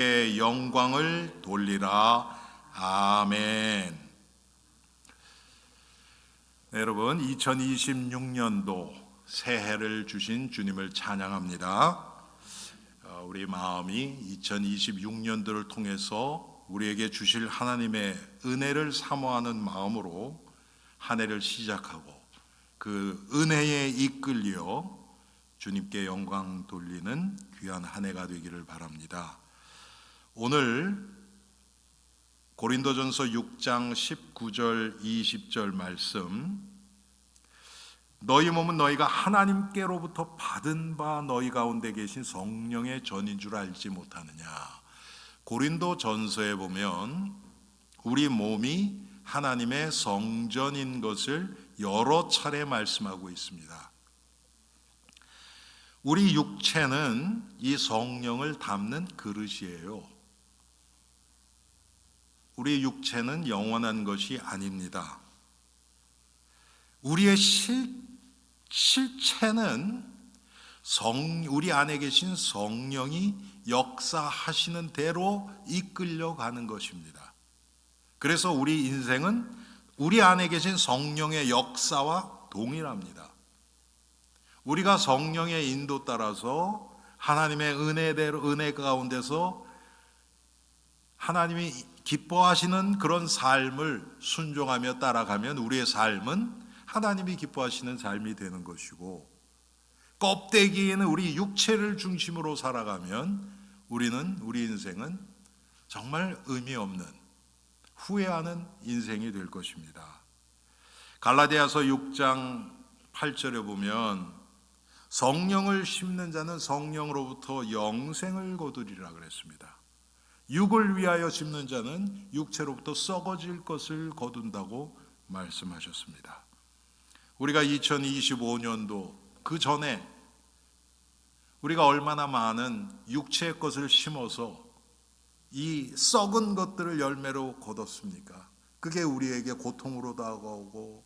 영광을 돌리라. 아멘. 네, 여러분, 2026년도 새해를 주신 주님을 찬양합니다. 우리 마음이 2026년도를 통해서 우리에게 주실 하나님의 은혜를 사모하는 마음으로 한 해를 시작하고 그 은혜에 이끌려 주님께 영광 돌리는 귀한 한 해가 되기를 바랍니다. 오늘 고린도전서 6장 19절 20절 말씀, 너희 몸은 너희가 하나님께로부터 받은 바 너희 가운데 계신 성령의 전인 줄 알지 못하느냐. 고린도전서에 보면 우리 몸이 하나님의 성전인 것을 여러 차례 말씀하고 있습니다. 우리 육체는 이 성령을 담는 그릇이에요. 우리 육체는 영원한 것이 아닙니다. 우리의 실체는 우리 안에 계신 성령이 역사하시는 대로 이끌려가는 것입니다. 그래서 우리 인생은 우리 안에 계신 성령의 역사와 동일합니다. 우리가 성령의 인도 따라서 하나님의 은혜 가운데서 하나님이 기뻐하시는 그런 삶을 순종하며 따라가면 우리의 삶은 하나님이 기뻐하시는 삶이 되는 것이고, 껍데기에는 우리 육체를 중심으로 살아가면 우리 인생은 정말 의미 없는 후회하는 인생이 될 것입니다. 갈라디아서 6장 8절에 보면 성령을 심는 자는 성령으로부터 영생을 거두리라 그랬습니다. 육을 위하여 심는 자는 육체로부터 썩어질 것을 거둔다고 말씀하셨습니다. 우리가 2025년도 그 전에 우리가 얼마나 많은 육체의 것을 심어서 이 썩은 것들을 열매로 거뒀습니까? 그게 우리에게 고통으로 다가오고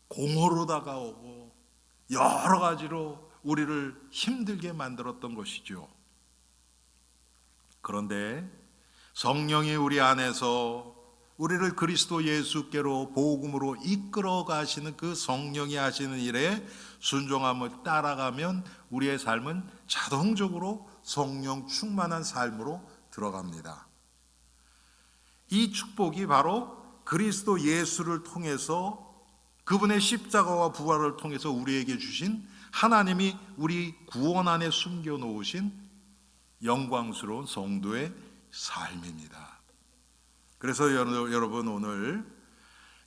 공허로 다가오고 여러 가지로 우리를 힘들게 만들었던 것이죠. 그런데 성령이 우리 안에서 우리를 그리스도 예수께로 복음으로 이끌어 가시는 그 성령이 하시는 일에 순종함을 따라가면 우리의 삶은 자동적으로 성령 충만한 삶으로 들어갑니다. 이 축복이 바로 그리스도 예수를 통해서 그분의 십자가와 부활을 통해서 우리에게 주신, 하나님이 우리 구원 안에 숨겨 놓으신 영광스러운 성도의 삶입니다. 그래서 여러분, 오늘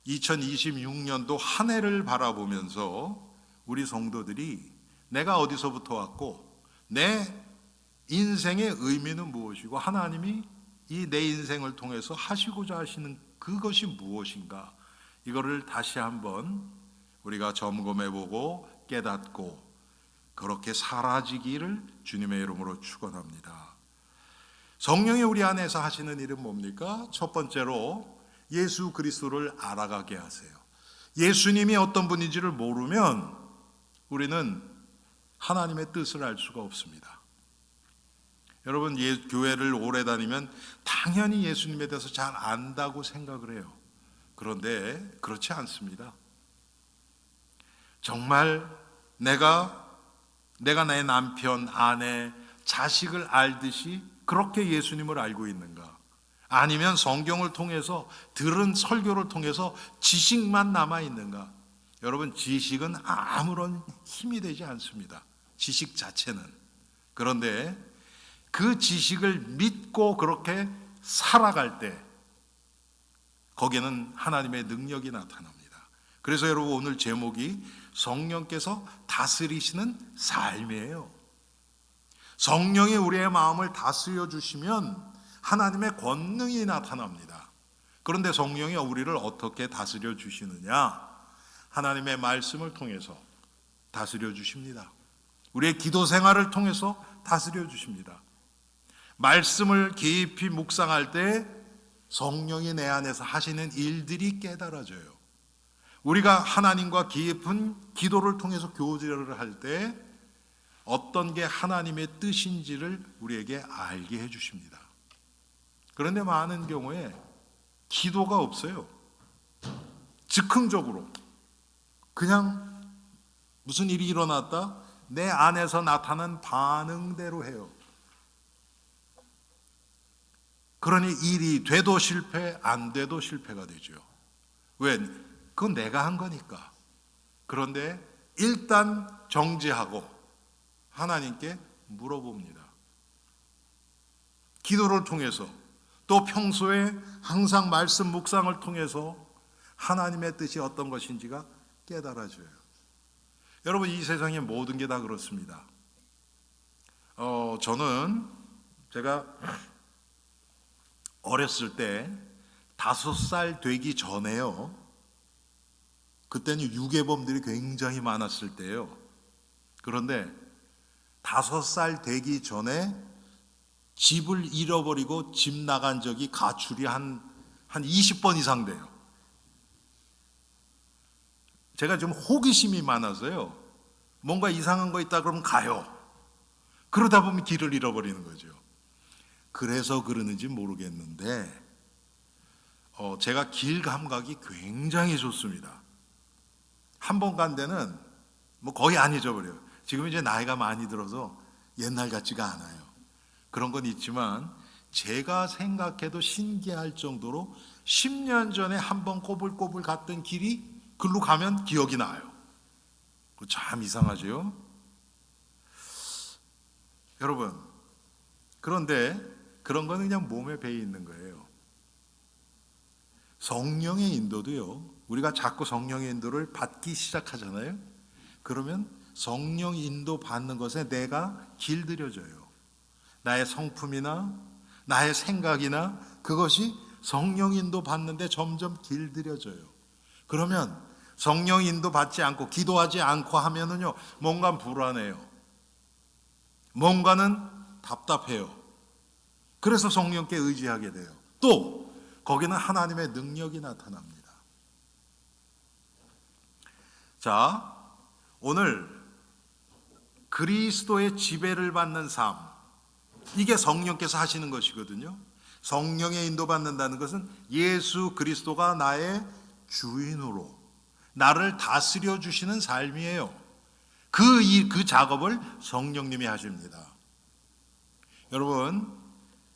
2026년도 한 해를 바라보면서 우리 성도들이 내가 어디서부터 왔고 내 인생의 의미는 무엇이고 하나님이 이 내 인생을 통해서 하시고자 하시는 그것이 무엇인가, 이거를 다시 한번 우리가 점검해보고 깨닫고 그렇게 사라지기를 주님의 이름으로 축원합니다. 성령이 우리 안에서 하시는 일은 뭡니까? 첫 번째로 예수 그리스도를 알아가게 하세요. 예수님이 어떤 분인지를 모르면 우리는 하나님의 뜻을 알 수가 없습니다. 여러분, 교회를 오래 다니면 당연히 예수님에 대해서 잘 안다고 생각을 해요. 그런데 그렇지 않습니다. 정말 내가 내 남편, 아내, 자식을 알듯이 그렇게 예수님을 알고 있는가? 아니면 성경을 통해서 들은 설교를 통해서 지식만 남아 있는가? 여러분, 지식은 아무런 힘이 되지 않습니다. 지식 자체는. 그런데 그 지식을 믿고 그렇게 살아갈 때 거기에는 하나님의 능력이 나타납니다. 그래서 여러분, 오늘 제목이 성령께서 다스리시는 삶이에요. 성령이 우리의 마음을 다스려 주시면 하나님의 권능이 나타납니다. 그런데 성령이 우리를 어떻게 다스려 주시느냐? 하나님의 말씀을 통해서 다스려 주십니다. 우리의 기도 생활을 통해서 다스려 주십니다. 말씀을 깊이 묵상할 때 성령이 내 안에서 하시는 일들이 깨달아져요. 우리가 하나님과 깊은 기도를 통해서 교제를 할 때 어떤 게 하나님의 뜻인지를 우리에게 알게 해주십니다. 그런데 많은 경우에 기도가 없어요. 즉흥적으로 그냥 무슨 일이 일어났다 내 안에서 나타난 반응대로 해요. 그러니 일이 돼도 실패, 안 돼도 실패가 되죠. 왜? 그건 내가 한 거니까. 그런데 일단 정지하고 하나님께 물어봅니다. 기도를 통해서 또 평소에 항상 말씀 묵상을 통해서 하나님의 뜻이 어떤 것인지가 깨달아져요. 여러분, 이 세상의 모든 게 다 그렇습니다. 저는 제가 어렸을 때 5살 되기 전에요. 그때는 유괴범들이 굉장히 많았을 때요. 그런데 5살 되기 전에 집을 잃어버리고 집 나간 적이 가출이 한 20번 이상 돼요. 제가 좀 호기심이 많아서요. 뭔가 이상한 거 있다 그러면 가요. 그러다 보면 길을 잃어버리는 거죠. 그래서 그러는지 모르겠는데 제가 길 감각이 굉장히 좋습니다. 한 번 간 데는 뭐 거의 안 잊어버려요. 지금 이제 나이가 많이 들어서 옛날 같지가 않아요. 그런 건 있지만 제가 생각해도 신기할 정도로 10년 전에 한 번 꼬불꼬불 갔던 길이 글로 가면 기억이 나요. 참 이상하죠? 여러분, 그런데 그런 거는 그냥 몸에 배어 있는 거예요. 성령의 인도도요. 우리가 자꾸 성령의 인도를 받기 시작하잖아요. 그러면 성령 인도 받는 것에 내가 길들여져요. 나의 성품이나 나의 생각이나 그것이 성령 인도 받는데 점점 길들여져요. 그러면 성령 인도 받지 않고 기도하지 않고 하면은요, 뭔가 불안해요. 뭔가는 답답해요. 그래서 성령께 의지하게 돼요. 또 거기는 하나님의 능력이 나타납니다. 자, 오늘 그리스도의 지배를 받는 삶, 이게 성령께서 하시는 것이거든요. 성령의 인도받는다는 것은 예수 그리스도가 나의 주인으로 나를 다스려 주시는 삶이에요. 그 작업을 성령님이 하십니다. 여러분,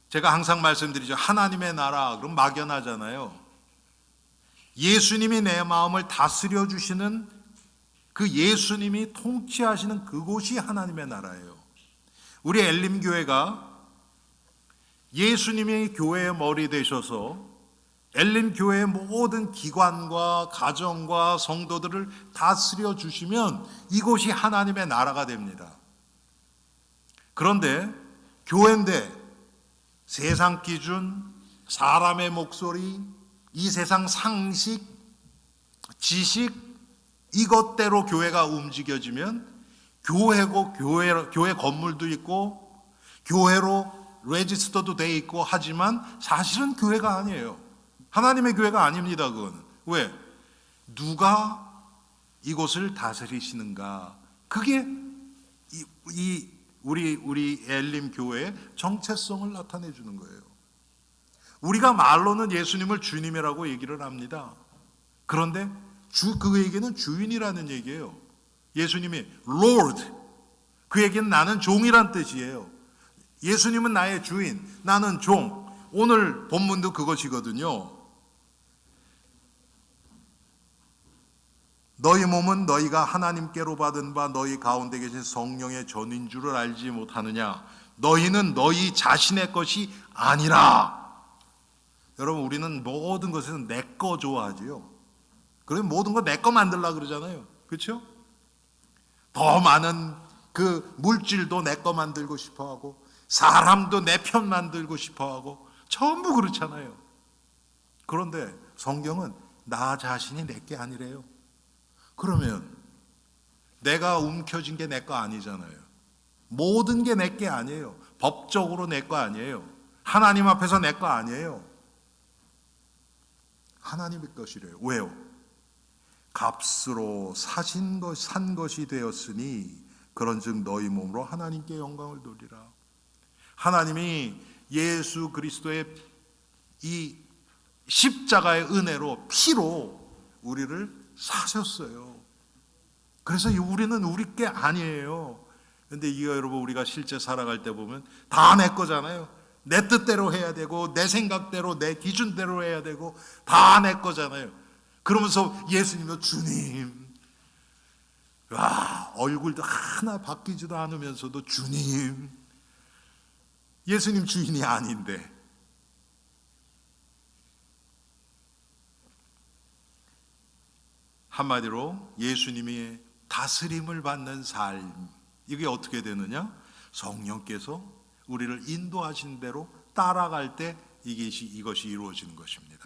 제가 항상 말씀드리죠. 하나님의 나라, 그럼 막연하잖아요. 예수님이 내 마음을 다스려 주시는 그 예수님이 통치하시는 그곳이 하나님의 나라예요. 우리 엘림교회가 예수님이 교회의 머리 되셔서 엘림교회의 모든 기관과 가정과 성도들을 다스려 주시면 이곳이 하나님의 나라가 됩니다. 그런데 교회인데 세상 기준, 사람의 목소리, 이 세상 상식, 지식, 이것대로 교회가 움직여지면 교회고 교회 건물도 있고 교회로 레지스터도 돼 있고 하지만 사실은 교회가 아니에요. 하나님의 교회가 아닙니다. 그건 왜? 누가 이곳을 다스리시는가? 그게 우리 엘림 교회의 정체성을 나타내 주는 거예요. 우리가 말로는 예수님을 주님이라고 얘기를 합니다. 그런데 그에게는 주인이라는 얘기예요. 예수님이 Lord, 그에게는 나는 종이란 뜻이에요. 예수님은 나의 주인, 나는 종. 오늘 본문도 그것이거든요. 너희 몸은 너희가 하나님께로 받은 바 너희 가운데 계신 성령의 전인 줄을 알지 못하느냐? 너희는 너희 자신의 것이 아니라. 여러분, 우리는 모든 것에서 내 거 좋아하지요. 그러면 모든 거 내 거 만들려고 그러잖아요. 그렇죠? 더 많은 그 물질도 내 거 만들고 싶어하고 사람도 내 편 만들고 싶어하고 전부 그렇잖아요. 그런데 성경은 나 자신이 내 게 아니래요. 그러면 내가 움켜쥔 게 내 거 아니잖아요. 모든 게 내 게 아니에요. 법적으로 내 거 아니에요. 하나님 앞에서 내 거 아니에요. 하나님의 것이래요. 왜요? 값으로 산 것이 되었으니 그런즉 너희 몸으로 하나님께 영광을 돌리라. 하나님이 예수 그리스도의 이 십자가의 은혜로 피로 우리를 사셨어요. 그래서 우리는 우리 게 아니에요. 근데 이거 여러분 우리가 실제 살아갈 때 보면 다 내 거잖아요. 내 뜻대로 해야 되고 내 생각대로 내 기준대로 해야 되고 다 내 거잖아요. 그러면서 예수님도 주님, 와, 얼굴도 하나 바뀌지도 않으면서도 주님, 예수님 주인이 아닌데. 한마디로 예수님이 다스림을 받는 삶, 이게 어떻게 되느냐? 성령께서 우리를 인도하신 대로 따라갈 때 이것이 이루어지는 것입니다.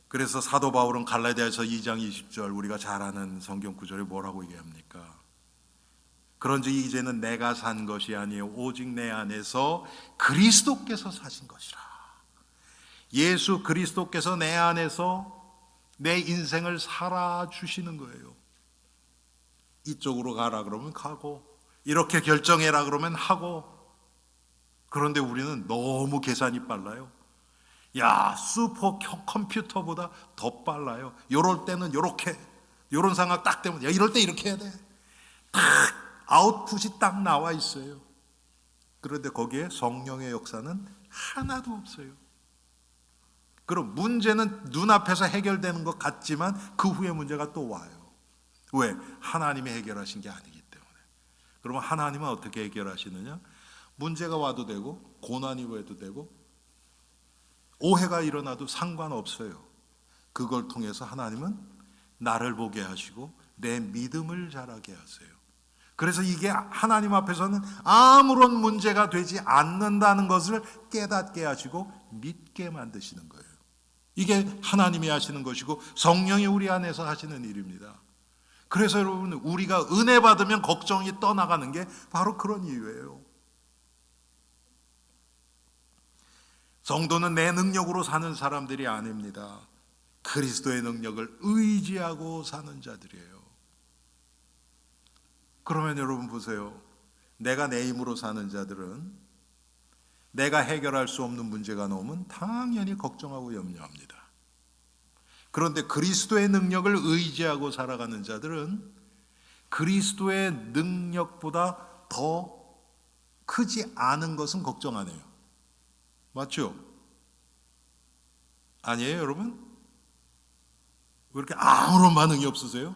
그래서 사도 바울은 갈라디아서 2장 20절, 우리가 잘 아는 성경 구절에 뭐라고 얘기합니까? 그런즉 이제는 내가 산 것이 아니요 오직 내 안에서 그리스도께서 사신 것이라. 예수 그리스도께서 내 안에서 내 인생을 살아주시는 거예요. 이쪽으로 가라 그러면 가고, 이렇게 결정해라 그러면 하고. 그런데 우리는 너무 계산이 빨라요. 야, 슈퍼 컴퓨터보다 더 빨라요. 요럴 때는 요렇게, 요런 상황 딱 되면, 야, 이럴 때 이렇게 해야 돼. 딱 아웃풋이 딱 나와 있어요. 그런데 거기에 성령의 역사는 하나도 없어요. 그럼 문제는 눈앞에서 해결되는 것 같지만 그 후에 문제가 또 와요. 왜? 하나님이 해결하신 게 아니기 때문에. 그러면 하나님은 어떻게 해결하시느냐? 문제가 와도 되고 고난이 와도 되고 오해가 일어나도 상관없어요. 그걸 통해서 하나님은 나를 보게 하시고 내 믿음을 자라게 하세요. 그래서 이게 하나님 앞에서는 아무런 문제가 되지 않는다는 것을 깨닫게 하시고 믿게 만드시는 거예요. 이게 하나님이 하시는 것이고 성령이 우리 안에서 하시는 일입니다. 그래서 여러분, 우리가 은혜 받으면 걱정이 떠나가는 게 바로 그런 이유예요. 성도는 내 능력으로 사는 사람들이 아닙니다. 그리스도의 능력을 의지하고 사는 자들이에요. 그러면 여러분 보세요. 내가 내 힘으로 사는 자들은 내가 해결할 수 없는 문제가 나오면 당연히 걱정하고 염려합니다. 그런데 그리스도의 능력을 의지하고 살아가는 자들은 그리스도의 능력보다 더 크지 않은 것은 걱정 안 해요. 맞죠? 아니에요, 여러분? 왜 이렇게 아무런 반응이 없으세요?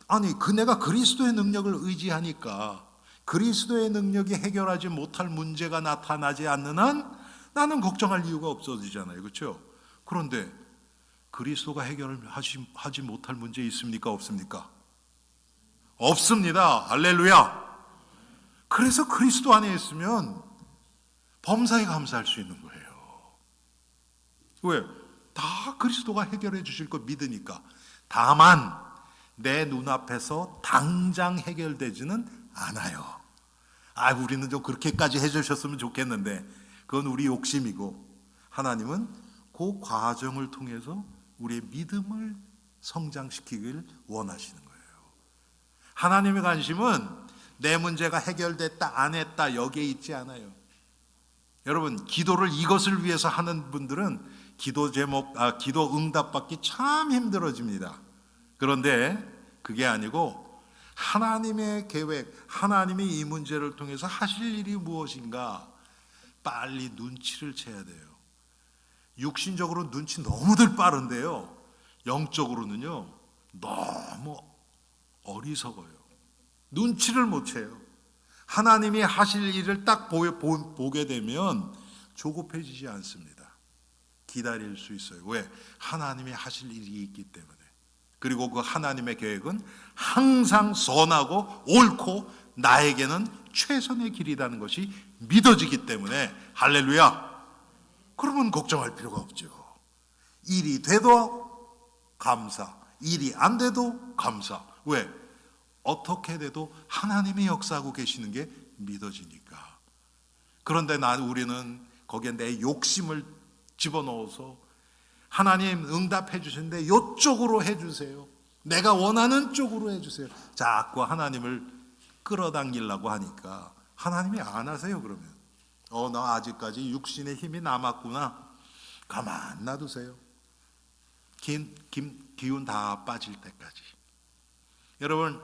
아니, 내가 그리스도의 능력을 의지하니까 그리스도의 능력이 해결하지 못할 문제가 나타나지 않는 한 나는 걱정할 이유가 없어지잖아요. 그렇죠? 그런데 그리스도가 해결하지 못할 문제 있습니까? 없습니까? 없습니다. 할렐루야. 그래서 그리스도 안에 있으면 범사에 감사할 수 있는 거예요. 왜? 다 그리스도가 해결해 주실 거 믿으니까. 다만 내 눈앞에서 당장 해결되지는 않아요. 우리는 좀 그렇게까지 해주셨으면 좋겠는데 그건 우리 욕심이고, 하나님은 그 과정을 통해서 우리의 믿음을 성장시키길 원하시는 거예요. 하나님의 관심은 내 문제가 해결됐다 안 했다 여기에 있지 않아요. 여러분, 기도를 이것을 위해서 하는 분들은 기도 응답 받기 참 힘들어집니다. 그런데 그게 아니고 하나님의 계획, 하나님이 이 문제를 통해서 하실 일이 무엇인가 빨리 눈치를 채야 돼요. 육신적으로 눈치 너무들 빠른데요, 영적으로는요 너무 어리석어요. 눈치를 못 채요. 하나님이 하실 일을 딱 보게 되면 조급해지지 않습니다. 기다릴 수 있어요. 왜? 하나님이 하실 일이 있기 때문에. 그리고 그 하나님의 계획은 항상 선하고 옳고 나에게는 최선의 길이라는 것이 믿어지기 때문에, 할렐루야. 그러면 걱정할 필요가 없죠. 일이 돼도 감사, 일이 안 돼도 감사. 왜? 어떻게 돼도 하나님이 역사하고 계시는 게 믿어지니까. 그런데 우리는 거기에 내 욕심을 집어넣어서 하나님 응답해 주시는데 이쪽으로 해주세요. 내가 원하는 쪽으로 해주세요. 자꾸 하나님을 끌어당기려고 하니까 하나님이 안 하세요. 그러면 나 아직까지 육신의 힘이 남았구나. 가만 놔두세요. 기운 다 빠질 때까지. 여러분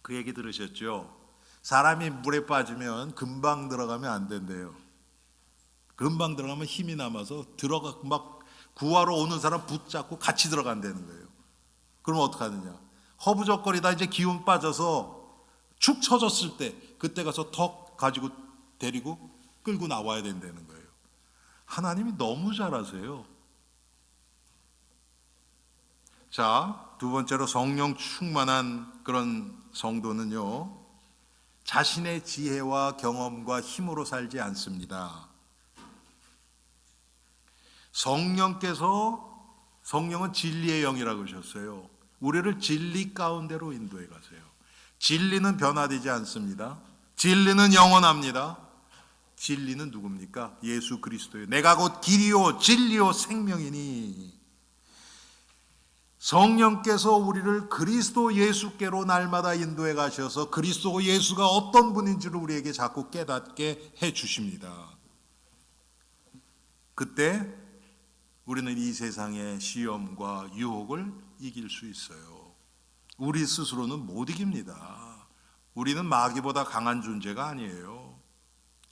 그 얘기 들으셨죠? 사람이 물에 빠지면 금방 들어가면 안 된대요. 금방 들어가면 힘이 남아서 막 구하러 오는 사람 붙잡고 같이 들어간다는 거예요. 그럼 어떡하느냐? 허부적거리다 이제 기운 빠져서 축 처졌을 때 그때 가서 턱 가지고 데리고 끌고 나와야 된다는 거예요. 하나님이 너무 잘하세요. 자, 두 번째로 성령 충만한 그런 성도는요, 자신의 지혜와 경험과 힘으로 살지 않습니다. 성령은 진리의 영이라고 하셨어요. 우리를 진리 가운데로 인도해 가세요. 진리는 변화되지 않습니다. 진리는 영원합니다. 진리는 누굽니까? 예수 그리스도예요. 내가 곧 길이요 진리요 생명이니. 성령께서 우리를 그리스도 예수께로 날마다 인도해 가셔서 그리스도 예수가 어떤 분인지를 우리에게 자꾸 깨닫게 해 주십니다. 그때 우리는 이 세상의 시험과 유혹을 이길 수 있어요. 우리 스스로는 못 이깁니다. 우리는 마귀보다 강한 존재가 아니에요.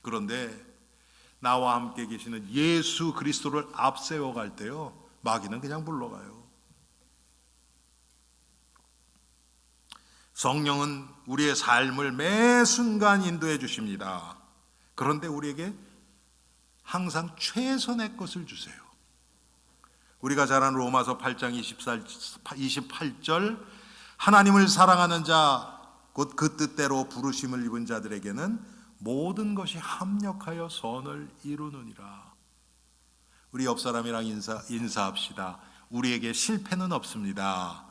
그런데 나와 함께 계시는 예수 그리스도를 앞세워 갈 때요, 마귀는 그냥 물러가요. 성령은 우리의 삶을 매 순간 인도해 주십니다. 그런데 우리에게 항상 최선의 것을 주세요. 우리가 잘 아는 로마서 8장 28절, 하나님을 사랑하는 자 곧 그 뜻대로 부르심을 입은 자들에게는 모든 것이 합력하여 선을 이루느니라. 우리 옆 사람이랑 인사합시다. 우리에게 실패는 없습니다.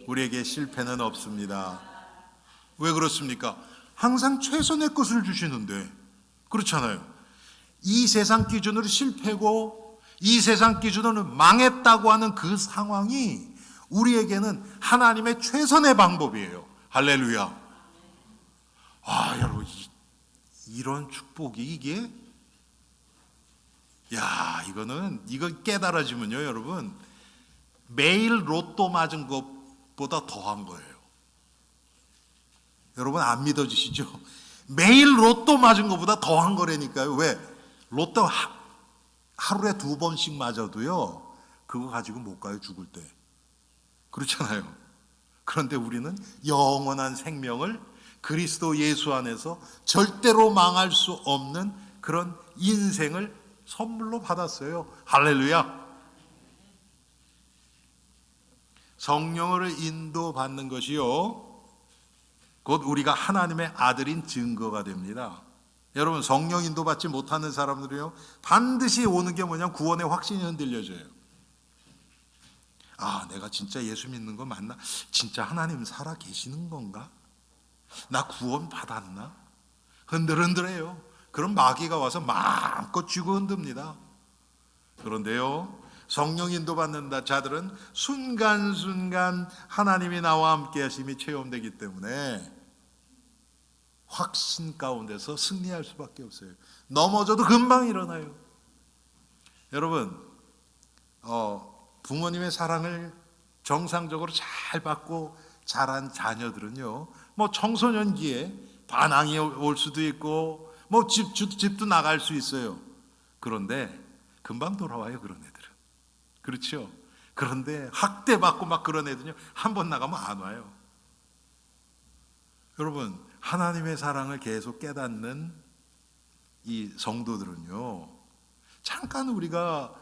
우리에게 실패는 없습니다. 왜 그렇습니까? 항상 최선의 것을 주시는데, 그렇잖아요. 이 세상 기준으로 실패고 이 세상 기준으로 망했다고 하는 그 상황이 우리에게는 하나님의 최선의 방법이에요. 할렐루야. 여러분, 이런 축복이 이게, 이거 깨달아지면요, 여러분, 매일 로또 맞은 것보다 더한 거예요. 여러분 안 믿어지시죠? 매일 로또 맞은 것보다 더한 거라니까요. 왜? 로또 하루에 2번씩 맞아도요, 그거 가지고 못 가요, 죽을 때. 그렇잖아요. 그런데 우리는 영원한 생명을 그리스도 예수 안에서 절대로 망할 수 없는 그런 인생을 선물로 받았어요. 할렐루야. 성령을 인도받는 것이요, 곧 우리가 하나님의 아들인 증거가 됩니다. 여러분, 성령 인도받지 못하는 사람들이요, 반드시 오는 게 뭐냐면 구원의 확신이 흔들려져요. 내가 진짜 예수 믿는 거 맞나? 진짜 하나님 살아 계시는 건가? 나 구원 받았나? 흔들흔들해요. 그럼 마귀가 와서 마음껏 쥐고 흔듭니다. 그런데요, 성령 인도받는 자들은 순간순간 하나님이 나와 함께 하심이 체험되기 때문에 확신 가운데서 승리할 수밖에 없어요. 넘어져도 금방 일어나요. 여러분, 부모님의 사랑을 정상적으로 잘 받고 자란 자녀들은요, 청소년기에 반항이 올 수도 있고 집도 나갈 수 있어요. 그런데 금방 돌아와요, 그런 애들은. 그렇죠? 그런데 학대받고 그런 애들은요, 한 번 나가면 안 와요. 여러분, 하나님의 사랑을 계속 깨닫는 이 성도들은요, 잠깐 우리가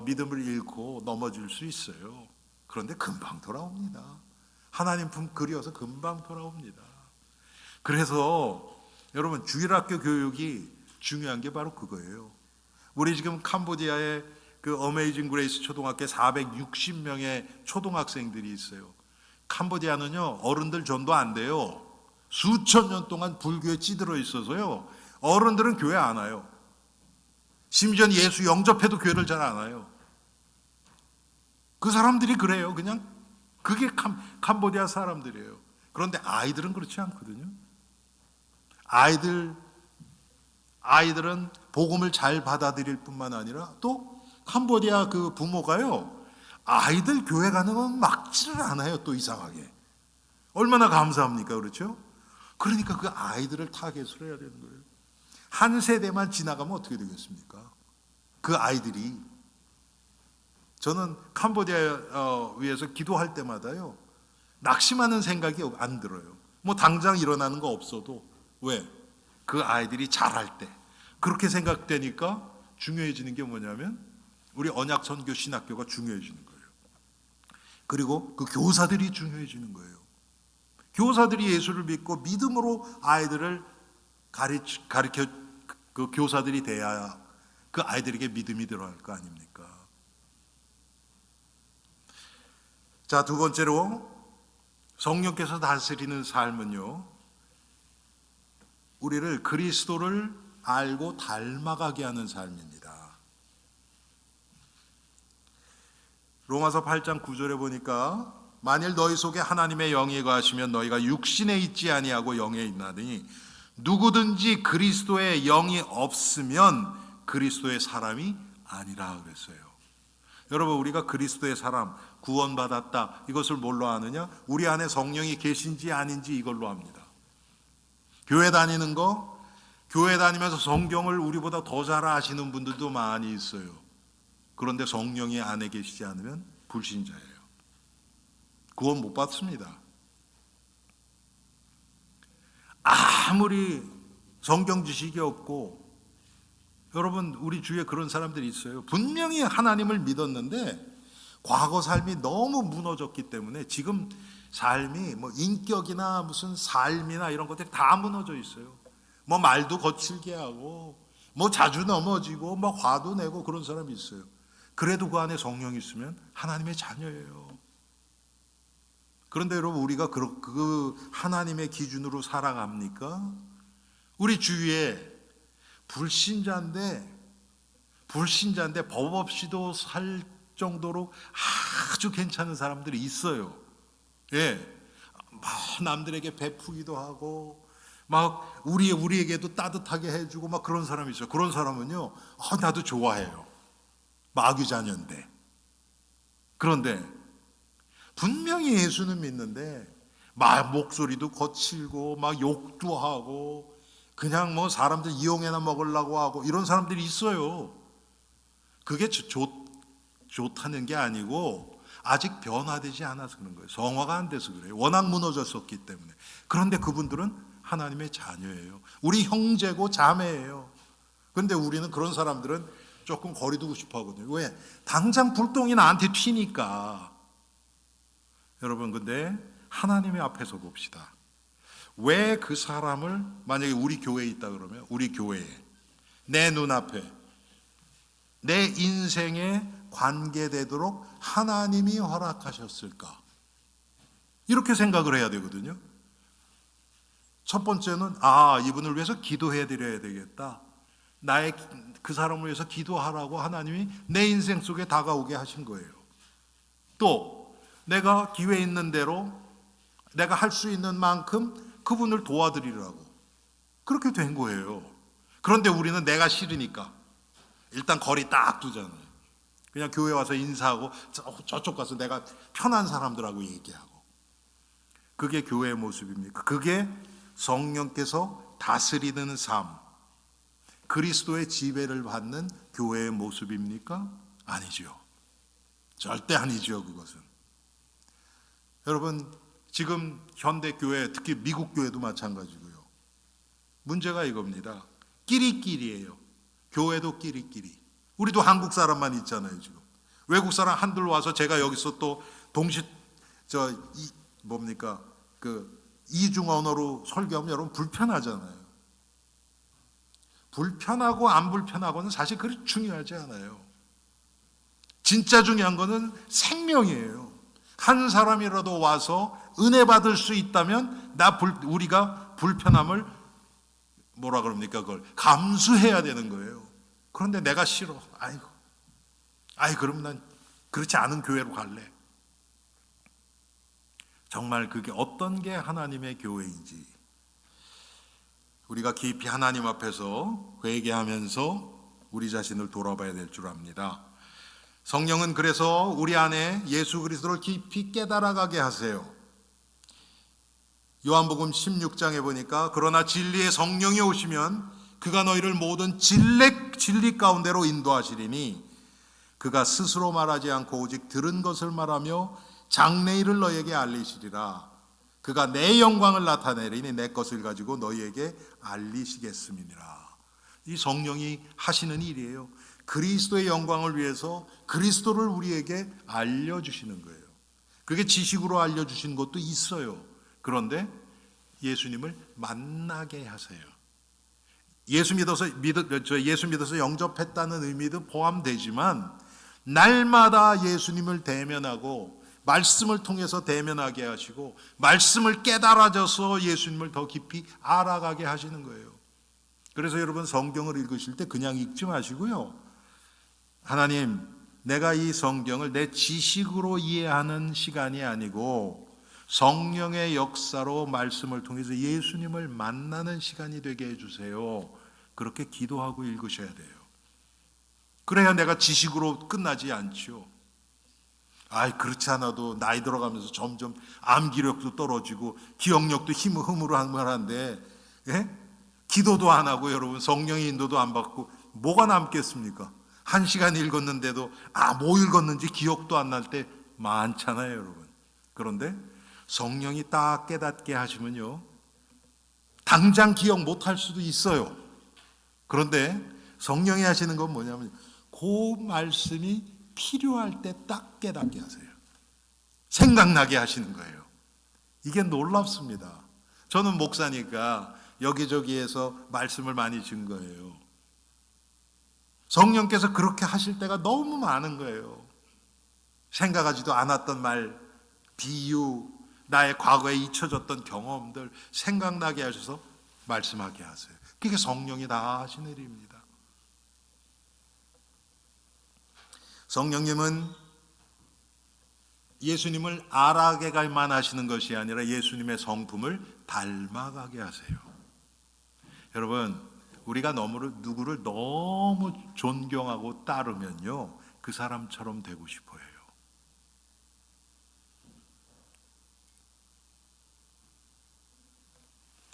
믿음을 잃고 넘어질 수 있어요. 그런데 금방 돌아옵니다. 하나님 품 그리워서 금방 돌아옵니다. 그래서 여러분, 주일학교 교육이 중요한 게 바로 그거예요. 우리 지금 캄보디아에 그 어메이징 그레이스 초등학교에 460명의 초등학생들이 있어요. 캄보디아는요, 어른들 전도 안 돼요. 수천 년 동안 불교에 찌들어 있어서요, 어른들은 교회 안 와요. 심지어 예수 영접해도 교회를 잘 안 와요. 그 사람들이 그래요. 그냥 그게 캄보디아 사람들이에요. 그런데 아이들은 그렇지 않거든요. 아이들은 복음을 잘 받아들일 뿐만 아니라 또 캄보디아 그 부모가요, 아이들 교회 가는 건 막지를 않아요. 또 이상하게. 얼마나 감사합니까? 그렇죠? 그러니까 그 아이들을 타겟으로 해야 되는 거예요. 한 세대만 지나가면 어떻게 되겠습니까? 그 아이들이. 저는 캄보디아 위에서 기도할 때마다요, 낙심하는 생각이 안 들어요. 뭐 당장 일어나는 거 없어도. 왜? 그 아이들이 자랄 때. 그렇게 생각되니까 중요해지는 게 뭐냐면 우리 언약선교 신학교가 중요해지는 거예요. 그리고 그 교사들이 중요해지는 거예요. 교사들이 예수를 믿고 믿음으로 아이들을 가르쳐, 그 교사들이 돼야 그 아이들에게 믿음이 들어갈 거 아닙니까? 자, 두 번째로 성령께서 다스리는 삶은요, 우리를 그리스도를 알고 닮아가게 하는 삶입니다. 로마서 8장 9절에 보니까 만일 너희 속에 하나님의 영이 거하시면 너희가 육신에 있지 아니하고 영에 있나니 누구든지 그리스도의 영이 없으면 그리스도의 사람이 아니라 그랬어요. 여러분, 우리가 그리스도의 사람, 구원받았다, 이것을 뭘로 아느냐? 우리 안에 성령이 계신지 아닌지 이걸로 압니다. 교회 다니는 거, 교회 다니면서 성경을 우리보다 더 잘 아시는 분들도 많이 있어요. 그런데 성령이 안에 계시지 않으면 불신자예요. 구원 못 받습니다. 아무리 성경 지식이 없고, 여러분, 우리 주위에 그런 사람들이 있어요. 분명히 하나님을 믿었는데 과거 삶이 너무 무너졌기 때문에 지금 삶이 뭐 인격이나 무슨 삶이나 이런 것들이 다 무너져 있어요. 뭐 말도 거칠게 하고, 뭐 자주 넘어지고, 뭐 화도 내고 그런 사람이 있어요. 그래도 그 안에 성령이 있으면 하나님의 자녀예요. 그런데 여러분, 우리가 그 하나님의 기준으로 살아갑니까? 우리 주위에 불신자인데 법 없이도 살 정도로 아주 괜찮은 사람들이 있어요. 예, 막 남들에게 베푸기도 하고, 막 우리에게도 따뜻하게 해주고 막 그런 사람이 있어요. 그런 사람은요, 나도 좋아해요. 마귀 자녀인데. 그런데 분명히 예수는 믿는데 막 목소리도 거칠고 막 욕도 하고 그냥 뭐 사람들 이용해나 먹으려고 하고 이런 사람들이 있어요. 그게 좋다는 게 아니고 아직 변화되지 않아서 그런 거예요. 성화가 안 돼서 그래요. 워낙 무너졌었기 때문에. 그런데 그분들은 하나님의 자녀예요. 우리 형제고 자매예요. 그런데 우리는 그런 사람들은 조금 거리 두고 싶어 하거든요. 왜? 당장 불똥이 나한테 튀니까. 여러분, 근데 하나님의 앞에서 봅시다. 왜 그 사람을, 만약에 우리 교회에 있다 그러면 우리 교회에 내 눈앞에 내 인생에 관계되도록 하나님이 허락하셨을까? 이렇게 생각을 해야 되거든요. 첫 번째는 이분을 위해서 기도해 드려야 되겠다. 나의 그 사람을 위해서 기도하라고 하나님이 내 인생 속에 다가오게 하신 거예요. 또 내가 기회 있는 대로 내가 할 수 있는 만큼 그분을 도와드리라고 그렇게 된 거예요. 그런데 우리는 내가 싫으니까 일단 거리 딱 두잖아요. 그냥 교회 와서 인사하고 저쪽 가서 내가 편한 사람들하고 얘기하고. 그게 교회의 모습입니까? 그게 성령께서 다스리는 삶, 그리스도의 지배를 받는 교회의 모습입니까? 아니죠. 절대 아니죠. 그것은. 여러분, 지금 현대교회, 특히 미국 교회도 마찬가지고요. 문제가 이겁니다. 끼리끼리예요. 교회도 끼리끼리. 우리도 한국 사람만 있잖아요. 지금 외국 사람 한둘 와서 제가 여기서 또 이중 언어로 설교하면 여러분 불편하잖아요. 불편하고 안 불편하고는 사실 그리 중요하지 않아요. 진짜 중요한 거는 생명이에요. 한 사람이라도 와서 은혜 받을 수 있다면 우리가 불편함을 그걸 감수해야 되는 거예요. 그런데 내가 싫어. 그럼 난 그렇지 않은 교회로 갈래? 정말 그게 어떤 게 하나님의 교회인지 우리가 깊이 하나님 앞에서 회개하면서 우리 자신을 돌아봐야 될 줄 압니다. 성령은 그래서 우리 안에 예수 그리스도를 깊이 깨달아가게 하세요. 요한복음 16장에 보니까 그러나 진리의 성령이 오시면 그가 너희를 모든 진리 가운데로 인도하시리니 그가 스스로 말하지 않고 오직 들은 것을 말하며 장래일을 너희에게 알리시리라. 그가 내 영광을 나타내리니 내 것을 가지고 너희에게 알리시겠음이니라. 이 성령이 하시는 일이에요. 그리스도의 영광을 위해서 그리스도를 우리에게 알려주시는 거예요. 그게 지식으로 알려주신 것도 있어요. 그런데 예수님을 만나게 하세요. 예수 믿어서 영접했다는 의미도 포함되지만 날마다 예수님을 대면하고 말씀을 통해서 대면하게 하시고 말씀을 깨달아져서 예수님을 더 깊이 알아가게 하시는 거예요. 그래서 여러분 성경을 읽으실 때 그냥 읽지 마시고요. 하나님, 내가 이 성경을 내 지식으로 이해하는 시간이 아니고 성령의 역사로 말씀을 통해서 예수님을 만나는 시간이 되게 해주세요. 그렇게 기도하고 읽으셔야 돼요. 그래야 내가 지식으로 끝나지 않죠. 그렇지 않아도 나이 들어가면서 점점 암기력도 떨어지고 기억력도 흐물흐물한데 기도도 안 하고 여러분 성령의 인도도 안 받고 뭐가 남겠습니까? 1시간 읽었는데도 뭐 읽었는지 기억도 안 날 때 많잖아요, 여러분. 그런데 성령이 딱 깨닫게 하시면요, 당장 기억 못할 수도 있어요. 그런데 성령이 하시는 건 뭐냐면 그 말씀이 필요할 때 딱 깨닫게 하세요. 생각나게 하시는 거예요. 이게 놀랍습니다. 저는 목사니까 여기저기에서 말씀을 많이 준 거예요. 성령께서 그렇게 하실 때가 너무 많은 거예요. 생각하지도 않았던 말, 비유, 나의 과거에 잊혀졌던 경험들 생각나게 하셔서 말씀하게 하세요. 그게 성령이 다 하시는 일입니다. 성령님은 예수님을 알아가게만 하시는 것이 아니라 예수님의 성품을 닮아가게 하세요. 여러분, 우리가 누구를 너무 존경하고 따르면요, 그 사람처럼 되고 싶어요.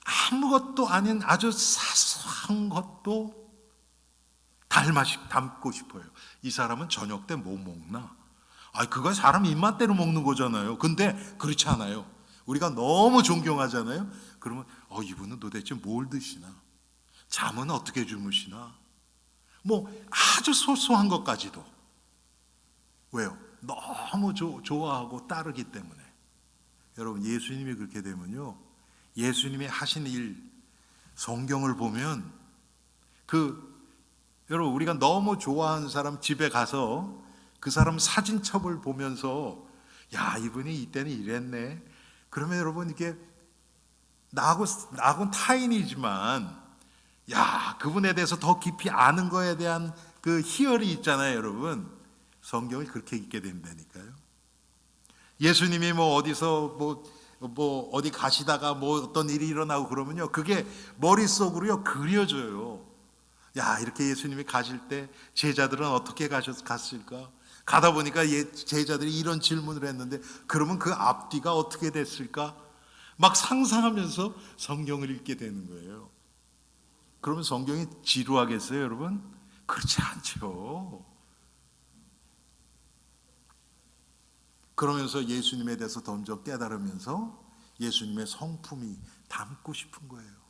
아무것도 아닌 아주 사소한 것도 닮고 싶어요. 이 사람은 저녁 때 뭐 먹나? 그거 사람 입맛대로 먹는 거잖아요. 근데 그렇지 않아요. 우리가 너무 존경하잖아요. 그러면 이분은 도대체 뭘 드시나? 잠은 어떻게 주무시나? 뭐 아주 소소한 것까지도. 왜요? 너무 좋아하고 따르기 때문에. 여러분, 예수님이 그렇게 되면요, 예수님이 하신 일, 성경을 보면 여러분, 우리가 너무 좋아하는 사람 집에 가서 그 사람 사진첩을 보면서 이분이 이때는 이랬네. 그러면 여러분, 이게 나하고는 타인이지만 그분에 대해서 더 깊이 아는 거에 대한 그 희열이 있잖아요, 여러분. 성경을 그렇게 읽게 된다니까요. 예수님이 어디서 어디 가시다가 어떤 일이 일어나고 그러면요, 그게 머릿속으로요 그려져요. 이렇게 예수님이 가실 때 제자들은 어떻게 갔을까? 가다 보니까 제자들이 이런 질문을 했는데 그러면 그 앞뒤가 어떻게 됐을까? 막 상상하면서 성경을 읽게 되는 거예요. 그러면 성경이 지루하겠어요, 여러분? 그렇지 않죠. 그러면서 예수님에 대해서 던져 깨달으면서 예수님의 성품이 닮고 싶은 거예요.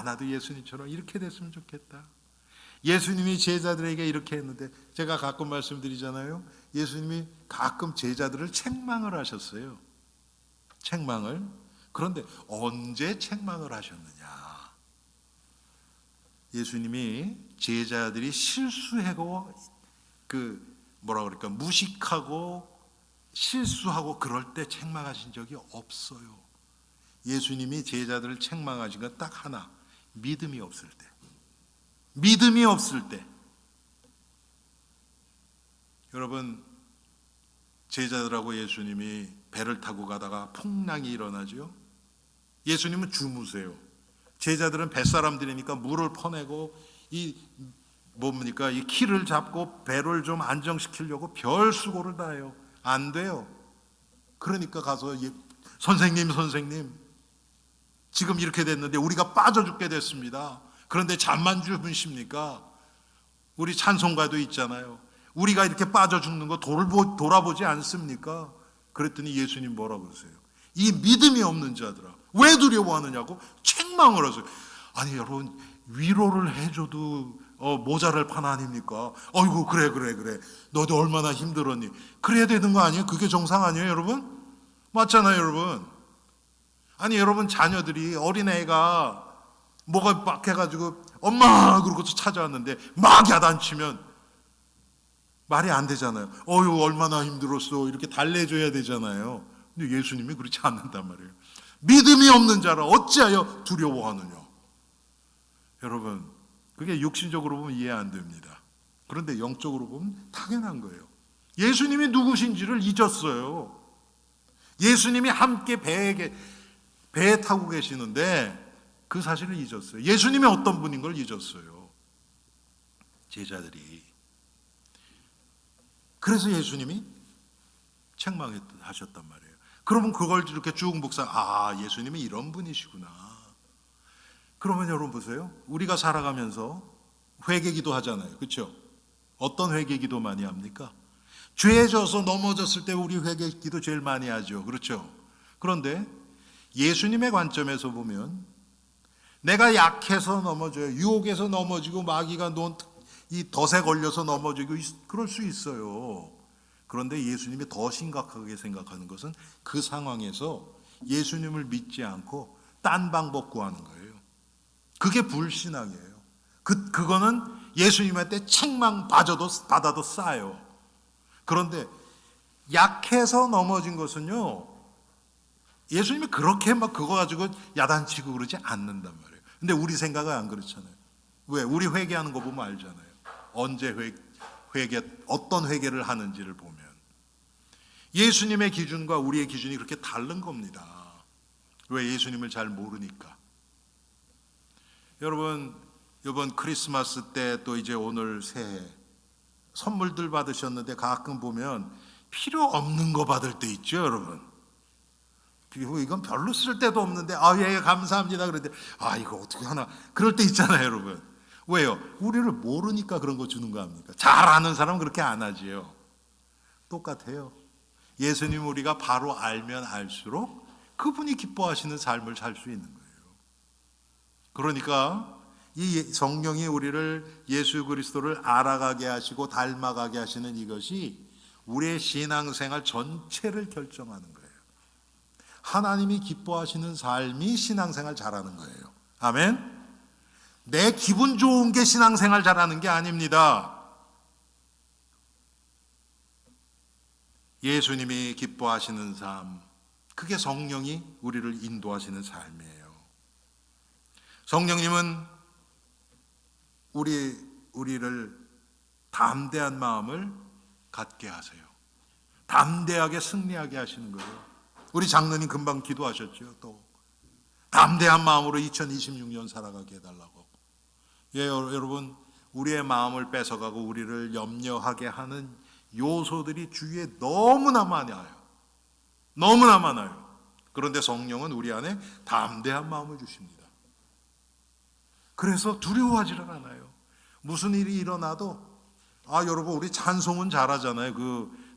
나도 예수님처럼 이렇게 됐으면 좋겠다. 예수님이 제자들에게 이렇게 했는데, 제가 가끔 말씀드리잖아요. 예수님이 가끔 제자들을 책망을 하셨어요. 책망을. 그런데 언제 책망을 하셨느냐? 예수님이 제자들이 실수하고 무식하고 실수하고 그럴 때 책망하신 적이 없어요. 예수님이 제자들을 책망하신 건 딱 하나, 믿음이 없을 때. 믿음이 없을 때. 여러분, 제자들하고 예수님이 배를 타고 가다가 풍랑이 일어나죠. 예수님은 주무세요. 제자들은 뱃사람들이니까 물을 퍼내고 이 키를 잡고 배를 좀 안정시키려고 별 수고를 다해요. 안 돼요. 그러니까 가서 선생님 지금 이렇게 됐는데 우리가 빠져 죽게 됐습니다. 그런데 잠만 주무십니까? 우리 찬송가도 있잖아요. 우리가 이렇게 빠져 죽는 거 돌아보지 않습니까? 그랬더니 예수님 뭐라고 그러세요? 이 믿음이 없는 자들아 왜 두려워하느냐고 책망을 하세요. 아니 여러분, 위로를 해줘도 모자랄 판 아닙니까? 어이구 그래 너도 얼마나 힘들었니? 그래야 되는 거 아니에요? 그게 정상 아니에요 여러분? 맞잖아요 여러분. 아니 여러분, 자녀들이, 어린애가 뭐가 막 해가지고 엄마 그러고서 찾아왔는데 막 야단치면 말이 안 되잖아요. 어휴 얼마나 힘들었어 이렇게 달래줘야 되잖아요. 근데 예수님이 그렇지 않는단 말이에요. 믿음이 없는 자라 어찌하여 두려워하느냐. 여러분, 그게 육신적으로 보면 이해 안 됩니다. 그런데 영적으로 보면 당연한 거예요. 예수님이 누구신지를 잊었어요. 예수님이 함께 배에 타고 계시는데 그 사실을 잊었어요. 예수님이 어떤 분인 걸 잊었어요. 제자들이. 그래서 예수님이 책망하셨단 말이에요. 그러면 그걸 이렇게 쭉 예수님이 이런 분이시구나. 그러면 여러분 보세요. 우리가 살아가면서 회개기도 하잖아요. 그렇죠? 어떤 회개기도 많이 합니까? 죄에 져서 넘어졌을 때 우리 회개기도 제일 많이 하죠. 그렇죠? 그런데 예수님의 관점에서 보면 내가 약해서 넘어져요. 유혹에서 넘어지고 마귀가 놓은 이 덫에 걸려서 넘어지고 그럴 수 있어요. 그런데 예수님이 더 심각하게 생각하는 것은 그 상황에서 예수님을 믿지 않고 딴 방법 구하는 거예요. 그게 불신앙이에요. 그거는 예수님한테 책망 받아도 싸요. 그런데 약해서 넘어진 것은요, 예수님이 그렇게 막 그거 가지고 야단치고 그러지 않는단 말이에요. 근데 우리 생각은 안 그렇잖아요. 왜? 우리 회개하는 거 보면 알잖아요. 언제 어떤 회개를 하는지를 보면 예수님의 기준과 우리의 기준이 그렇게 다른 겁니다. 왜? 예수님을 잘 모르니까. 여러분, 이번 크리스마스 때 또 이제 오늘 새해 선물들 받으셨는데 가끔 보면 필요 없는 거 받을 때 있죠, 여러분. 그리고 이건 별로 쓸 데도 없는데 예 감사합니다 그런데 이거 어떻게 하나 그럴 때 있잖아요 여러분. 왜요? 우리를 모르니까 그런 거 주는 거 아닙니까? 잘 아는 사람은 그렇게 안 하지요. 똑같아요. 예수님 우리가 바로 알면 알수록 그분이 기뻐하시는 삶을 살 수 있는 거예요. 그러니까 이 성령이 우리를 예수 그리스도를 알아가게 하시고 닮아가게 하시는 이것이 우리의 신앙생활 전체를 결정하는 거예요. 하나님이 기뻐하시는 삶이 신앙생활 잘하는 거예요. 아멘. 내 기분 좋은 게 신앙생활 잘하는 게 아닙니다. 예수님이 기뻐하시는 삶, 그게 성령이 우리를 인도하시는 삶이에요. 성령님은 우리를 담대한 마음을 갖게 하세요. 담대하게 승리하게 하시는 거예요. 우리 장로님 금방 기도하셨죠. 또 담대한 마음으로 2026년 살아가게 해달라고. 여러분, 우리의 마음을 뺏어가고 우리를 염려하게 하는 요소들이 주위에 너무나 많아요. 너무나 많아요. 그런데 성령은 우리 안에 담대한 마음을 주십니다. 그래서 두려워하지를 않아요. 무슨 일이 일어나도 여러분, 우리 찬송은 잘하잖아요.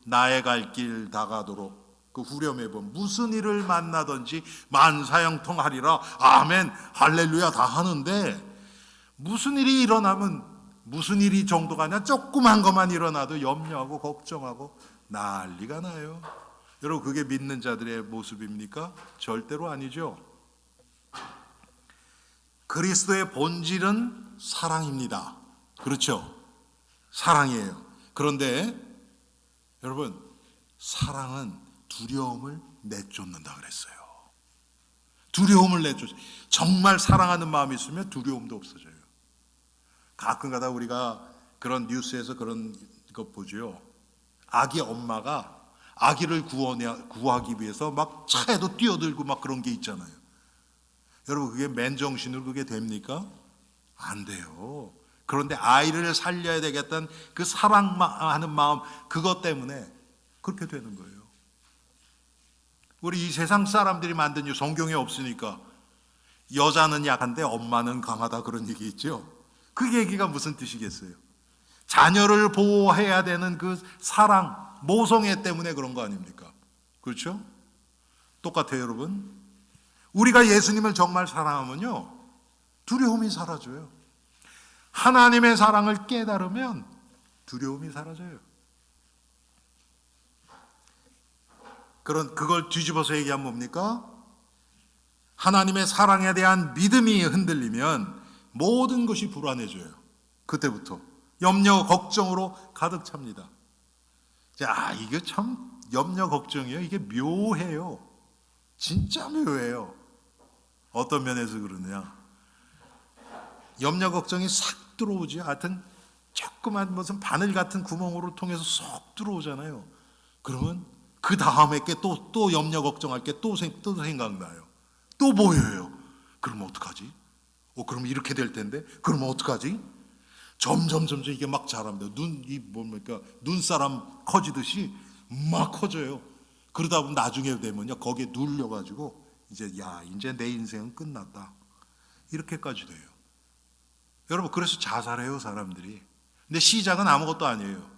나의 갈 길 다가도록 후렴에 보면 무슨 일을 만나든지 만사형통하리라 아멘 할렐루야 다 하는데, 무슨 일이 일어나면 무슨 일이 정도가 아니라 조그만 것만 일어나도 염려하고 걱정하고 난리가 나요. 여러분, 그게 믿는 자들의 모습입니까? 절대로 아니죠. 그리스도의 본질은 사랑입니다. 그렇죠? 사랑이에요. 그런데 여러분, 사랑은 두려움을 내쫓는다 그랬어요. 두려움을 내쫓아요. 정말 사랑하는 마음이 있으면 두려움도 없어져요. 가끔가다 우리가 그런 뉴스에서 그런 것 보죠. 아기 엄마가 아기를 구하기 위해서 막 차에도 뛰어들고 막 그런 게 있잖아요. 여러분, 그게 맨정신으로 그게 됩니까? 안 돼요. 그런데 아이를 살려야 되겠다는 그 사랑하는 마음, 그것 때문에 그렇게 되는 거예요. 우리 이 세상 사람들이 만든 성경에 없으니까 여자는 약한데 엄마는 강하다, 그런 얘기 있죠. 그 얘기가 무슨 뜻이겠어요? 자녀를 보호해야 되는 그 사랑, 모성애 때문에 그런 거 아닙니까? 그렇죠? 똑같아요, 여러분. 우리가 예수님을 정말 사랑하면요, 두려움이 사라져요. 하나님의 사랑을 깨달으면 두려움이 사라져요. 그걸 뒤집어서 얘기하면 뭡니까? 하나님의 사랑에 대한 믿음이 흔들리면 모든 것이 불안해져요. 그때부터 염려, 걱정으로 가득 찹니다. 자, 이게 참 염려, 걱정이요, 이게 묘해요. 진짜 묘해요. 어떤 면에서 그러느냐, 염려, 걱정이 싹 들어오지. 하여튼 조그만 무슨 바늘 같은 구멍으로 통해서 쏙 들어오잖아요. 그러면 그 다음에 게 또 염려, 걱정할 게 또 생각나요. 또 보여요. 그러면 어떡하지? 그러면 이렇게 될 텐데? 그러면 어떡하지? 점점 이게 막 자랍니다. 눈사람 커지듯이 막 커져요. 그러다 보면 나중에 되면요, 거기에 눌려가지고 이제 내 인생은 끝났다, 이렇게까지 돼요. 여러분, 그래서 자살해요, 사람들이. 근데 시작은 아무것도 아니에요.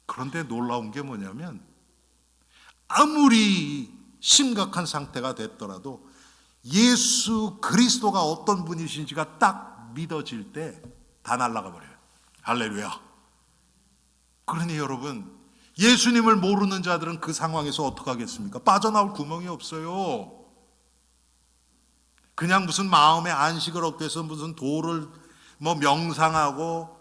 그런데 놀라운 게 뭐냐면, 아무리 심각한 상태가 됐더라도 예수 그리스도가 어떤 분이신지가 딱 믿어질 때 다 날아가 버려요. 할렐루야. 그러니 여러분, 예수님을 모르는 자들은 그 상황에서 어떻게 하겠습니까? 빠져나올 구멍이 없어요. 그냥 무슨 마음의 안식을 얻기 위해서 무슨 도를 명상하고,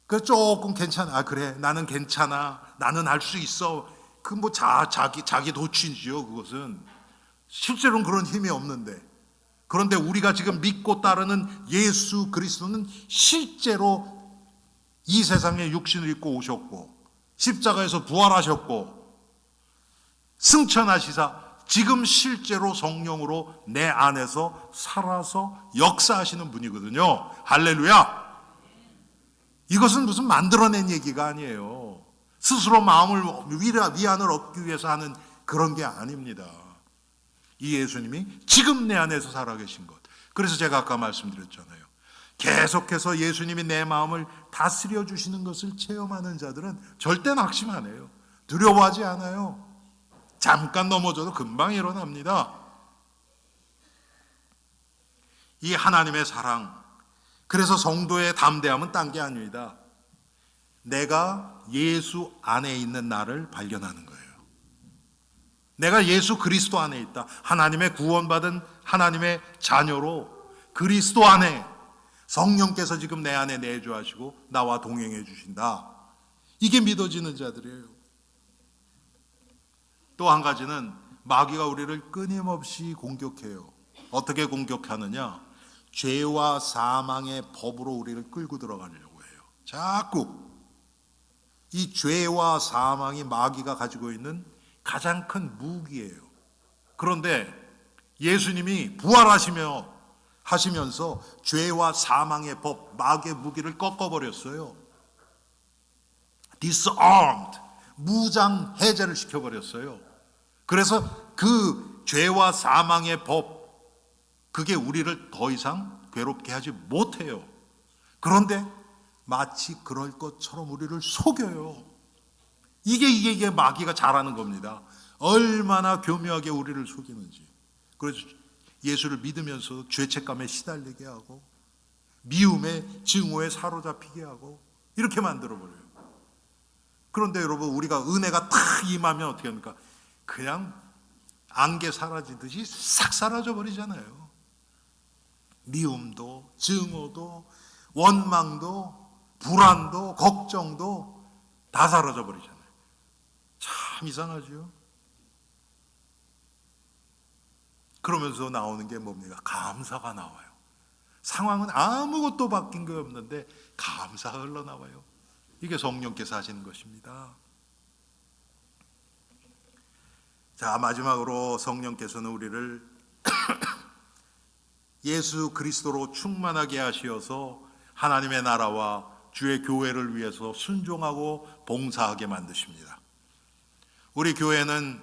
그 조금 괜찮아, 그래, 나는 괜찮아, 나는 할 수 있어, 그 자기 도취지요. 그것은 실제로는 그런 힘이 없는데, 그런데 우리가 지금 믿고 따르는 예수 그리스도는 실제로 이 세상에 육신을 입고 오셨고, 십자가에서 부활하셨고, 승천하시사 지금 실제로 성령으로 내 안에서 살아서 역사하시는 분이거든요. 할렐루야. 이것은 무슨 만들어낸 얘기가 아니에요. 스스로 마음을 위안을 얻기 위해서 하는 그런 게 아닙니다. 이 예수님이 지금 내 안에서 살아계신 것. 그래서 제가 아까 말씀드렸잖아요. 계속해서 예수님이 내 마음을 다스려 주시는 것을 체험하는 자들은 절대 낙심 안 해요. 두려워하지 않아요. 잠깐 넘어져도 금방 일어납니다. 이 하나님의 사랑, 그래서 성도의 담대함은 딴 게 아닙니다. 내가 예수 안에 있는 나를 발견하는 거예요. 내가 예수 그리스도 안에 있다. 하나님의 구원받은 하나님의 자녀로 그리스도 안에 성령께서 지금 내 안에 내주하시고 나와 동행해 주신다. 이게 믿어지는 자들이에요. 또 한 가지는 마귀가 우리를 끊임없이 공격해요. 어떻게 공격하느냐? 죄와 사망의 법으로 우리를 끌고 들어가려고 해요. 자꾸 이 죄와 사망이 마귀가 가지고 있는 가장 큰 무기예요. 그런데 예수님이 하시면서 죄와 사망의 법, 마귀의 무기를 꺾어버렸어요. disarmed, 무장 해제를 시켜버렸어요. 그래서 그 죄와 사망의 법, 그게 우리를 더 이상 괴롭게 하지 못해요. 그런데 마치 그럴 것처럼 우리를 속여요. 이게 마귀가 잘하는 겁니다. 얼마나 교묘하게 우리를 속이는지. 그래서 예수를 믿으면서 죄책감에 시달리게 하고, 미움에 증오에 사로잡히게 하고, 이렇게 만들어버려요. 그런데 여러분, 우리가 은혜가 탁 임하면 어떻게 합니까? 그냥 안개 사라지듯이 싹 사라져 버리잖아요. 미움도, 증오도, 원망도, 불안도, 걱정도 다 사라져 버리잖아요. 참 이상하죠. 그러면서 나오는 게 뭡니까? 감사가 나와요. 상황은 아무것도 바뀐 게 없는데 감사가 흘러나와요. 이게 성령께서 하시는 것입니다. 자, 마지막으로 성령께서는 우리를 예수 그리스도로 충만하게 하시어서 하나님의 나라와 주의 교회를 위해서 순종하고 봉사하게 만드십니다. 우리 교회는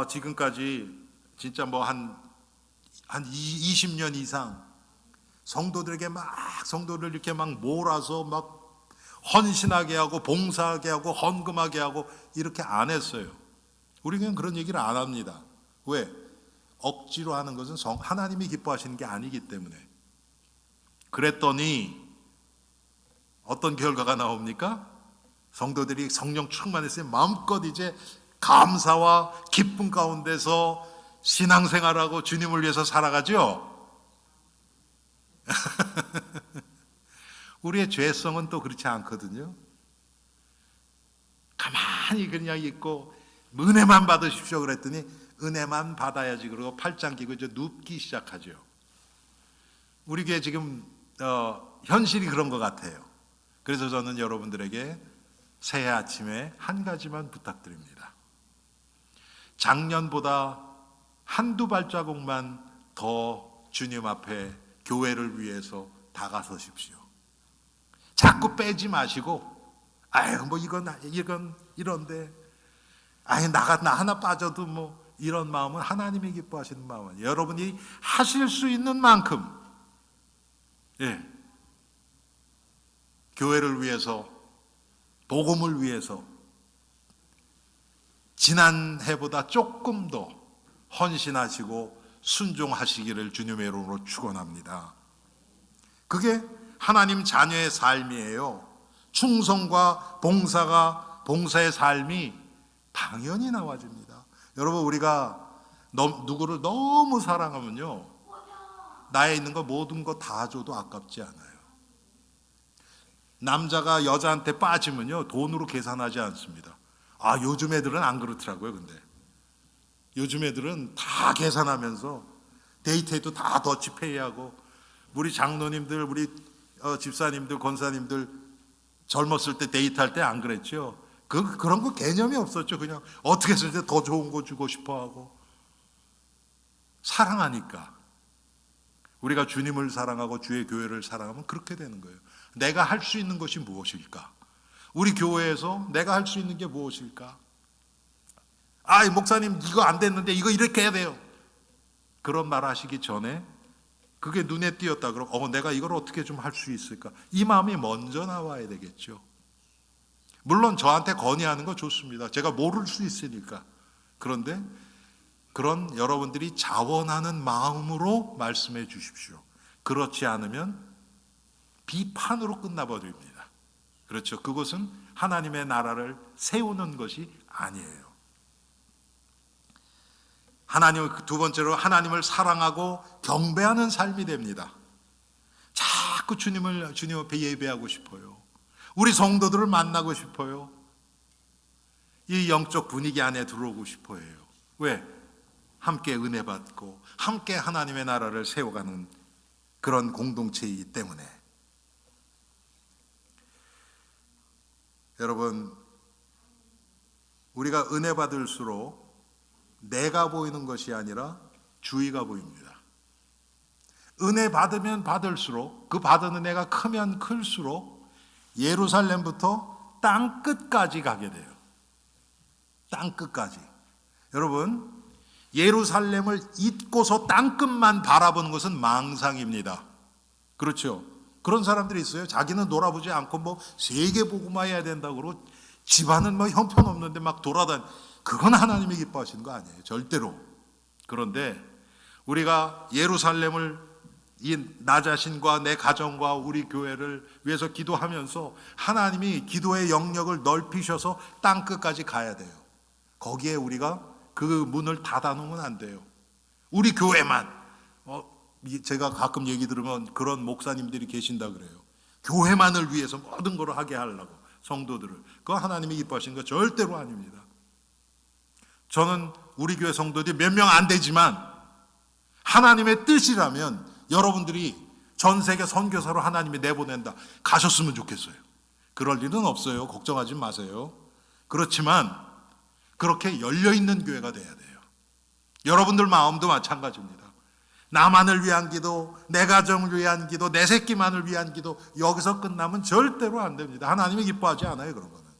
지금까지 진짜 뭐 한 20년 이상 성도들에게 성도를 이렇게 몰아서 헌신하게 하고 봉사하게 하고 헌금하게 하고 이렇게 안 했어요. 우리는 그런 얘기를 안 합니다. 왜? 억지로 하는 것은 하나님이 기뻐하시는 게 아니기 때문에. 그랬더니 어떤 결과가 나옵니까? 성도들이 성령 충만했으니 마음껏 이제 감사와 기쁨 가운데서 신앙생활하고 주님을 위해서 살아가죠. 우리의 죄성은 또 그렇지 않거든요. 가만히 그냥 있고 은혜만 받으십시오 그랬더니 은혜만 받아야지 그러고 팔짱 끼고 이제 눕기 시작하죠. 우리 교회 지금 현실이 그런 것 같아요. 그래서 저는 여러분들에게 새해 아침에 한 가지만 부탁드립니다. 작년보다 한두 발자국만 더 주님 앞에 교회를 위해서 다가서십시오. 자꾸 빼지 마시고 아유 뭐 이건 이런데 아유 나 하나 빠져도 뭐 이런 마음은 하나님이 기뻐하시는 마음은 여러분이 하실 수 있는 만큼 교회를 위해서 복음을 위해서 지난해보다 조금 더 헌신하시고 순종하시기를 주님의 이름으로 축원합니다. 그게 하나님 자녀의 삶이에요. 충성과 봉사의 삶이 당연히 나와집니다. 여러분 우리가 누구를 너무 사랑하면요 나에 있는 거 모든 거 다 줘도 아깝지 않아요. 남자가 여자한테 빠지면요 돈으로 계산하지 않습니다. 요즘 애들은 안 그렇더라고요. 근데 요즘 애들은 다 계산하면서 데이트에도 다 더치페이하고 우리 장로님들 우리 집사님들 권사님들 젊었을 때 데이트할 때 안 그랬죠. 그런 거 개념이 없었죠. 그냥 어떻게 해서 이제 더 좋은 거 주고 싶어 하고 사랑하니까 우리가 주님을 사랑하고 주의 교회를 사랑하면 그렇게 되는 거예요. 내가 할 수 있는 것이 무엇일까? 우리 교회에서 내가 할 수 있는 게 무엇일까? 목사님 이거 안 됐는데 이거 이렇게 해야 돼요. 그런 말 하시기 전에 그게 눈에 띄었다 그러면 내가 이걸 어떻게 좀 할 수 있을까? 이 마음이 먼저 나와야 되겠죠. 물론 저한테 건의하는 거 좋습니다. 제가 모를 수 있으니까. 그런데 그런 여러분들이 자원하는 마음으로 말씀해 주십시오. 그렇지 않으면 비판으로 끝나버립니다. 그렇죠. 그것은 하나님의 나라를 세우는 것이 아니에요. 두 번째로 하나님을 사랑하고 경배하는 삶이 됩니다. 자꾸 주님 앞에 예배하고 싶어요. 우리 성도들을 만나고 싶어요. 이 영적 분위기 안에 들어오고 싶어요. 왜? 함께 은혜 받고 함께 하나님의 나라를 세워가는 그런 공동체이기 때문에. 여러분, 우리가 은혜 받을수록 내가 보이는 것이 아니라 주의가 보입니다. 은혜 받으면 받을수록 그 받은 은혜가 크면 클수록 예루살렘부터 땅 끝까지 가게 돼요. 땅 끝까지. 여러분, 예루살렘을 잊고서 땅 끝만 바라보는 것은 망상입니다. 그렇죠? 그런 사람들이 있어요. 자기는 놀아보지 않고 세계 복음화 해야 된다고 그러고 집안은 형편없는데 막 돌아다니. 그건 하나님이 기뻐하시는 거 아니에요. 절대로. 그런데 우리가 예루살렘을 나 자신과 내 가정과 우리 교회를 위해서 기도하면서 하나님이 기도의 영역을 넓히셔서 땅 끝까지 가야 돼요. 거기에 우리가 그 문을 닫아놓으면 안 돼요. 우리 교회만. 제가 가끔 얘기 들으면 그런 목사님들이 계신다 그래요. 교회만을 위해서 모든 걸 하게 하려고 성도들을. 그거 하나님이 기뻐하시는 거 절대로 아닙니다. 저는 우리 교회 성도들이 몇 명 안 되지만 하나님의 뜻이라면 여러분들이 전 세계 선교사로 하나님이 내보낸다. 가셨으면 좋겠어요. 그럴 일은 없어요. 걱정하지 마세요. 그렇지만 그렇게 열려있는 교회가 돼야 돼요. 여러분들 마음도 마찬가지입니다. 나만을 위한 기도, 내 가정을 위한 기도, 내 새끼만을 위한 기도, 여기서 끝나면 절대로 안 됩니다. 하나님이 기뻐하지 않아요, 그런 거는.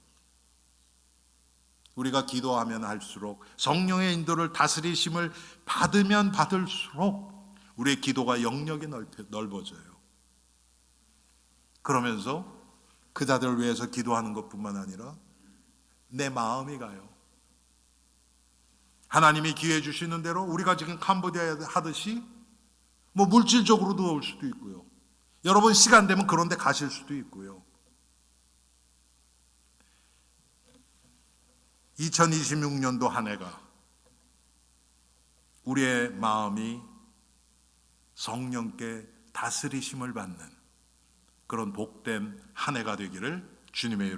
우리가 기도하면 할수록, 성령의 인도를 다스리심을 받으면 받을수록 우리의 기도가 영역이 넓어져요. 그러면서 그 자들을 위해서 기도하는 것뿐만 아니라 내 마음이 가요. 하나님이 기회 주시는 대로 우리가 지금 캄보디아에 하듯이 뭐 물질적으로도 올 수도 있고요. 여러분 시간 되면 그런 데 가실 수도 있고요. 2026년도 한 해가 우리의 마음이 성령께 다스리심을 받는 그런 복된 한 해가 되기를 주님의